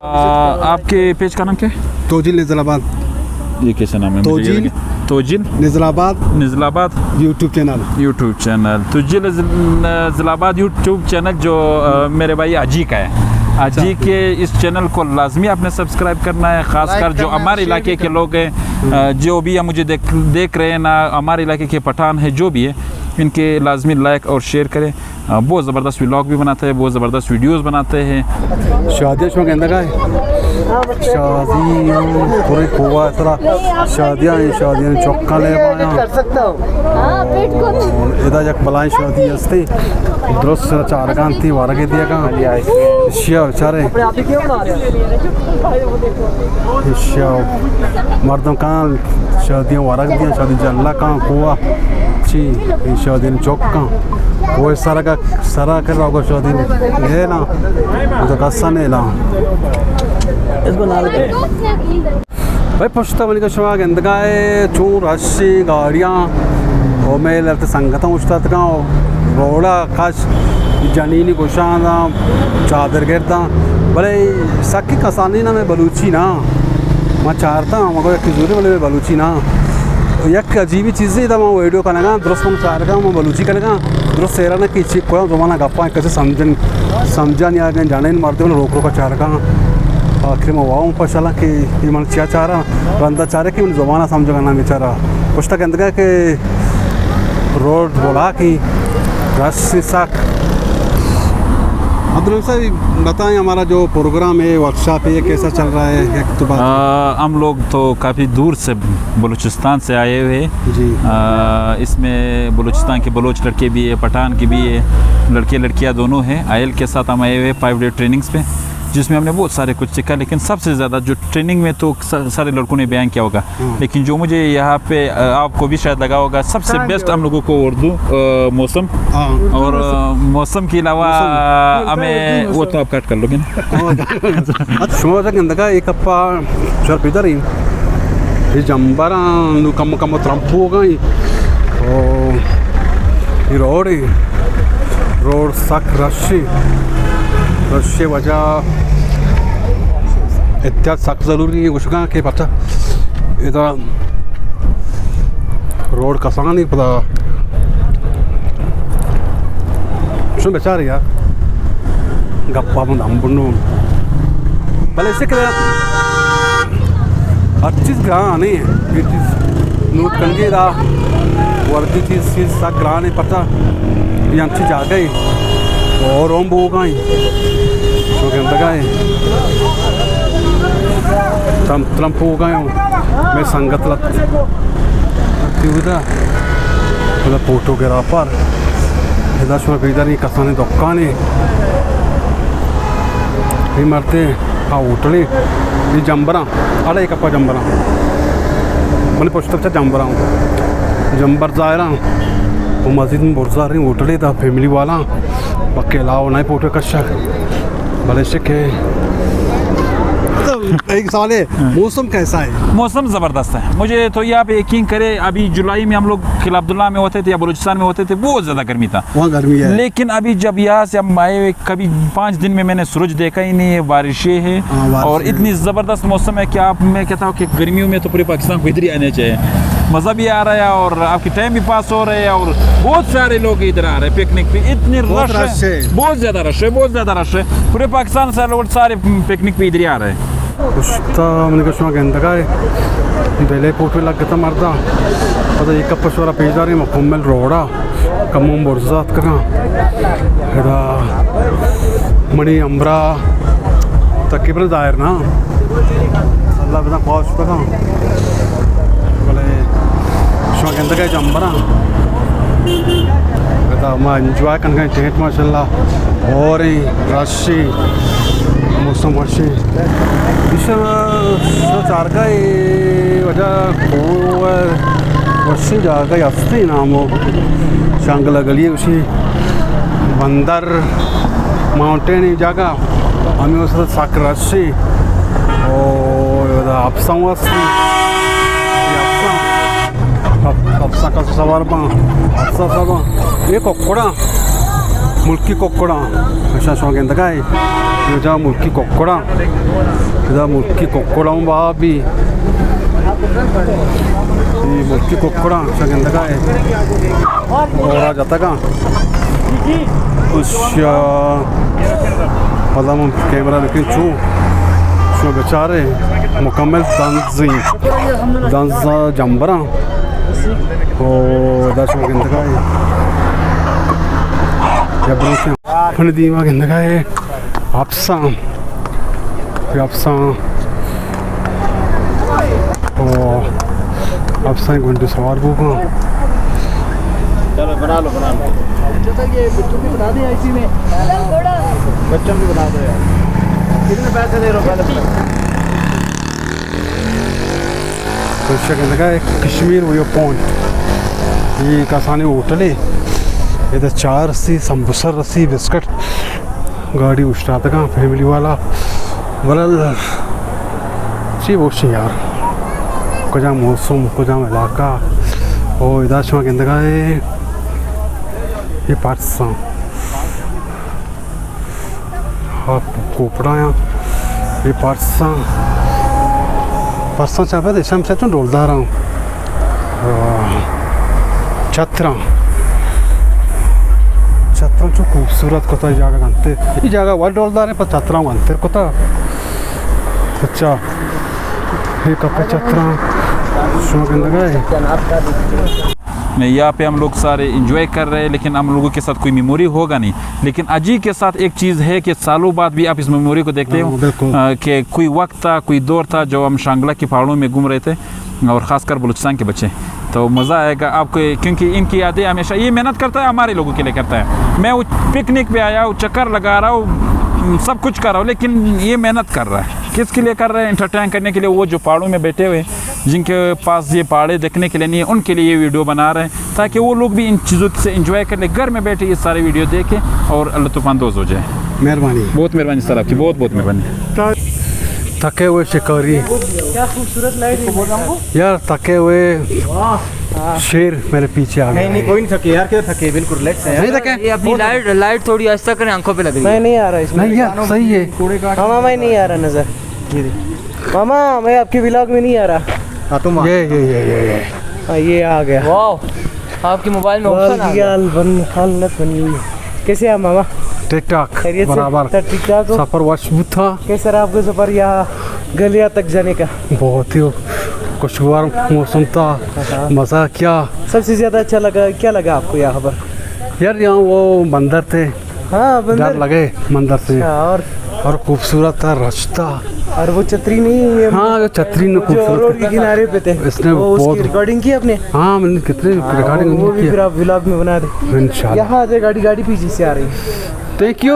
आपके पेज का नाम क्या है? तोजिल निज़लाबाद। ये कैसा नाम है? तोजिल निज़लाबाद यूट्यूब चैनल। तोजिल निज़लाबाद यूट्यूब चैनल जो मेरे भाई अजी का है। अजी के इस चैनल को लाजमी आपने सब्सक्राइब करना है, ख़ासकर जो हमारे इलाके के लोग हैं, जो भी मुझे देख रहे हैं ना, हमारे इलाके के पठान है जो भी है, इनके लाजमी लाइक और शेयर करें। बहुत ज़बरदस्त व्लॉग भी बनाते हैं, बहुत ज़बरदस्त वीडियोस बनाते हैं। शादियाँ शौक कहता का शादी पूरे हुआ शादियाँ चौका ले इधर जब बलाई शादी हस्ती दुरुस्त चार कान थी वारा के दिया का बेचारे मर्दों कहाँ शादियाँ वारा के दिया शादी जल्ला कहाँ कुआ ची शादी चौक कहाँ वो सारा कर रहा होगा शादी ले ना तो कस्सा नहीं ला इसको ना भाई पुश्ता बनी का शुआ गंद का है चूं रशी गाड़ियाँ और मैं लगते संगता उछता था रोड़ा काश जनीनी कुशाना चादर गिरता भले सकी कसानी ना मैं बलूची ना मैं चाहता मगर एक किजूरी वाले में बलूची ना एक अजीबी चीज़ें था मैं वीडियो का लगा दुरुस्त में चाह रहा मैं बलूची का लगा दुरुस्त सेरा ना कि कोई ज़माना गप्पा कैसे समझा नहीं आ गए जाने नहीं मारते रोक रोका चाह रहा आखिर में वाऊँ पशाला कि ये मन चाह रहा बंदा चाह रहा कि मैंने ज़माना समझेगा ना बेचारा कुछ तक कहते कि रोड बोला कि रस्सी साख अब्दुल साहब बताएं हमारा जो प्रोग्राम है वर्कशॉप है ये कैसा चल रहा है? एक तो हम लोग तो काफ़ी दूर से बलूचिस्तान से आए हुए हैं जी। इसमें बलूचिस्तान के बलोच लड़के भी है, पठान की भी है, लड़के लड़कियां दोनों हैं। आयल के साथ हम आए हुए 5 डे ट्रेनिंग्स पे, जिसमें हमने बहुत सारे कुछ सीखा। लेकिन सबसे ज़्यादा जो ट्रेनिंग में तो सारे लड़कों ने बयान किया होगा, लेकिन जो मुझे यहाँ पे आपको भी शायद लगा होगा सबसे बेस्ट हम लोगों को उर्दू मौसम और मौसम के अलावा हमें वो तो आप कट कर लोगे ना शुमार एक अप्पा चल पिता रही ये जंबारा कम त्रंपू होगा ये रोड सक रशी वजह एहतियात सख्त ज़रूरी है कुछ कहाँ के पता इधर रोड कसा नहीं पता सुन बेचारे यार गप्पा बंद हम बुन्नू भले इसे क्या हर चीज़ ग्रहण नहीं है ये चीज़ नोट कंगे रहा वर्दी चीज़ सा ग्रहण नहीं पता ये अच्छी जा गई और ओम बो गई तो कहता गए ट्रम्प हो गए मैं संगत लगती हुआ मतलब फोटोग्राफर इधर शुरू इधर नहीं कसाने दुकाने ये मरते हाँ होटले ये जंबरा अरे एक अप्पा जंबरा मैंने पूछता अच्छा जंबर जा रहा वो मस्जिद में बहुत सारे होटले था फैमिली वाला पक्के लाओ नहीं फोटो कशा भले से के एक साल है मौसम कैसा है? मौसम ज़बरदस्त है। मुझे तो ये आप यकीन करें अभी जुलाई में हम लोग किला अब्दुल्ला में होते थे या बलूचिस्तान में होते थे बहुत ज़्यादा गर्मी था, वहाँ गर्मी है। लेकिन अभी जब यहाँ से हम आए हुए कभी 5 दिन में मैंने सूरज देखा ही नहीं है, बारिशें हैं और इतनी ज़बरदस्त मौसम है कि आप मैं कहता हूँ कि गर्मियों में तो पूरे पाकिस्तान को इधर ही आने चाहिए। मज़ा भी आ रहा है और आपकी टाइम भी पास हो रहा है और बहुत सारे लोग इधर आ रहे हैं पिकनिक पे। इतनी रश है, बहुत ज़्यादा रश है, पूरे पाकिस्तान से लोग सारे पिकनिक पे इधर ही आ रहे हैं। कुछ मैंने कुछ गंदा का बेले पोटे लग गया मरदा पता एक पशुरा पेज रही मुकम्मल रोड़ा कम बुरजात करा मणि अम्बरा तकरीबन दायर ना अल्लाह बता पहुँच तक बोले गंदा का जम्बरा मैं इंजॉय करने टेंट माशाल्लाह और रशी मौसम अच्छी चार का वजह वशी जागा हस्ती नाम हो शांगला गली उसी बंदर माउंटेन जगह हमें उस साक रशी और आपसा का सवार आपसा सब ये कोकड़ा मुल्की कोकड़ा अच्छा शौक है 여자 물기 꼬꼬랑 여자 물기 꼬꼬랑 바비 이 물기 꼬꼬랑 저긴다가 오라 जाता उस पदम कैमरा लेकिन शो बेचारे मुकम्मल दंजा जंबरा और दाशो गिंदगा जबरदस्त फन दीमा गिंदगा है आपसा और आपसा घंटे सवार बुका चलो बना लो ये बच्चों की बना दिया इसी में बच्चों की बना दो यार कितने पैसे दे रहे हो पहले कश्मीर व्यू पॉइंट ये कासानी होटल है इधर 4 रस्सी संबुसर रस्सी बिस्किट गाड़ी उष्टा का फैमिली वाला बरल सी बोश यार कुछ मौसम कुछ इलाका और इधर शमा के ये पार्ट्स हाँ कोपड़ा ये पार्ट्स चाहे तो इसमें से डोलदा रहा हूँ छत्रा जो खूबसूरत कोता जगह गंते ये जगह वाल डोलदार है पर छत्रा गंते कोता अच्छा ये कपड़े छत्रा शौक है यहाँ पे हम लोग सारे इंजॉय कर रहे हैं, लेकिन हम लोगों के साथ कोई मेमोरी होगा नहीं। लेकिन अजी के साथ एक चीज़ है कि सालों बाद भी आप इस मेमोरी को देखते हो कि कोई वक्त था, कोई दौर था जो हम शांगला की पहाड़ों में घूम रहे थे और ख़ासकर बलूचिस्तान के बच्चे, तो मज़ा आएगा आपको क्योंकि इनकी यादें हमेशा ये मेहनत करता है हमारे लोगों के लिए करता है। मैं वो पिकनिक पे आया हूँ, चक्कर लगा रहा हूँ, सब कुछ कर रहा हूँ, लेकिन ये मेहनत कर रहा है किसके लिए कर रहे हैं? एंटरटेन करने के लिए। वो जो पहाड़ों में बैठे हुए जिनके पास ये पहाड़े देखने के लिए नहीं है उनके लिए ये वीडियो बना रहे हैं ताकि वो लोग भी इन चीज़ों से एंजॉय कर ले, घर में बैठे ये सारे वीडियो देखें और लुत्फ़अंदोज़ हो जाए। मेहरबानी, बहुत मेहरबानी सर आपकी, बहुत बहुत मेहरबानी। थके हुए शिकारी, क्या खूबसूरत लाइट यार थके हुए शेर मेरे पीछे आ गए। नहीं कोई नहीं थके यार, क्या थके, बिल्कुल रिलैक्स है। नहीं थके, ये अपनी लाइट थोड़ी आस्ता करें, आंखों पे लग रही है। मैं नहीं आ रहा इसमें। नहीं यार सही है मामा मैं नहीं आ रहा नजर, मामा मैं आपके व्लॉग में नहीं आ रहा। हाँ तुम ये आ गया। वाह, आपके मोबाइल में ऑप्शन आ गया। हालत बनी हुई। कैसे आप मामा? ठीक ठाक बराबर। ठीक ठाक हो? सफर मजबूत था। कैसा रहा आपका सफर यहाँ गलिया तक जाने का? बहुत ही खुशगवार मौसम था, मज़ा क्या। सबसे ज्यादा अच्छा लगा क्या लगा आपको यहाँ पर? यार यहाँ वो मंदिर थे, हाँ डर बंदर लगे मंदिर से, और खूबसूरत था रास्ता। और वो छतरी नहीं है, हाँ वो छतरी ने जो खूबसूरत रोड के किनारे पे थे, इसने वो उसकी बहुत रिकॉर्डिंग की आपने? हाँ मैंने कितने रिकॉर्डिंग वो भी की फिर आप व्लॉग में बना दे। इंशाल्लाह। यहाँ आ जाए, गाड़ी पीछे से आ रही है। Thank you.